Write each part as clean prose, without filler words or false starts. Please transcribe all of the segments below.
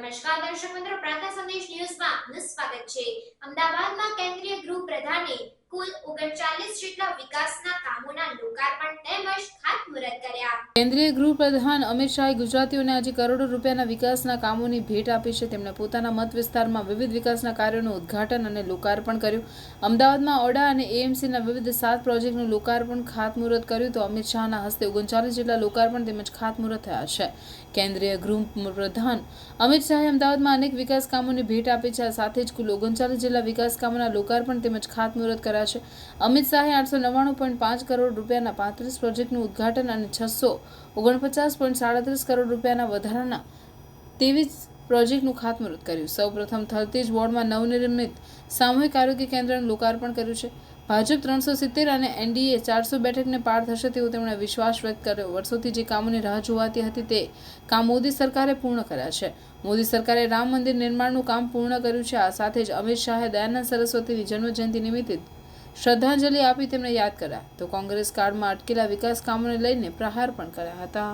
નમસ્કાર દર્શક મિત્રો, પ્રાર્થના સંદેશ ન્યૂઝમાં આપનું સ્વાગત છે। અમદાવાદમાં કેન્દ્રીય ગૃહ પ્રધાને કુલ 39 જેટલા વિકાસના કામોના લોકાર્પણ તેમજ ખાતમુહૂર્ત કર્યા। કેન્દ્રીય ગૃહ પ્રધાન અમિત શાહે ગુજરાતીઓને આજે કરોડો રૂપિયાના વિકાસના કામોની ભેટ આપી છે। તેમણે પોતાના મત વિસ્તારમાં વિવિધ વિકાસના કાર્યોનું ઉદ્ઘાટન અને લોકાર્પણ કર્યું। અમદાવાદમાં ઓડા અને એએમસીના વિવિધ 7 પ્રોજેક્ટનું લોકાર્પણ ખાતમુહૂર્ત કર્યું તો અમિત શાહના હસ્તે 39 જેટલા લોકાર્પણ તેમજ ખાતમુહૂર્ત થયા છે। કેન્દ્રીય ગૃહ પ્રધાન અમિત શાહે અમદાવાદમાં અનેક વિકાસ કામોની ભેટ આપી છે। આ સાથે જ કુલ 39 જેટલા વિકાસ કામોના લોકાર્પણ તેમજ ખાતમુહૂર્ત કર્યા છે। અમિત શાહે 899.5 કરોડ રૂપિયાના 35 પ્રોજેક્ટનું ઉદ્ઘાટન અને 649.37 કરોડ રૂપિયાના વધારાના 23 પ્રોજેક્ટનું ખાતમુહૂર્ત કર્યું। સૌપ્રથમ થલતેજ વોર્ડમાં નવનિર્મિત સામૂહિક આરોગ્ય કેન્દ્રનું લોકાર્પણ કર્યું છે। ભાજપ 370 અને એનડીએ 400 બેઠકને પાર થશે તેવો તેમણે વિશ્વાસ વ્યક્ત કર્યો। વર્ષોથી જે કામોની રાહ જોવાતી હતી તે કામ મોદી સરકારે પૂર્ણ કર્યા છે। મોદી સરકારે રામ મંદિર નિર્માણનું કામ પૂર્ણ કર્યું છે। આ સાથે જ અમિત શાહે દયાનંદ સરસ્વતીની જન્મજયંતિ નિમિત્તે શ્રદ્ધાંજલિ આપી તેમને યાદ કર્યા તો કોંગ્રેસ કાળમાં અટકેલા વિકાસ કામોને લઈને પ્રહાર પણ કર્યા હતા।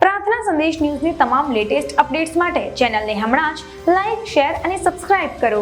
પ્રાર્થના સંદેશ ન્યૂઝની તમામ લેટેસ્ટ અપડેટ્સ માટે ચેનલને હમણાં જ લાઇક, શેર અને સબસ્ક્રાઇબ કરો.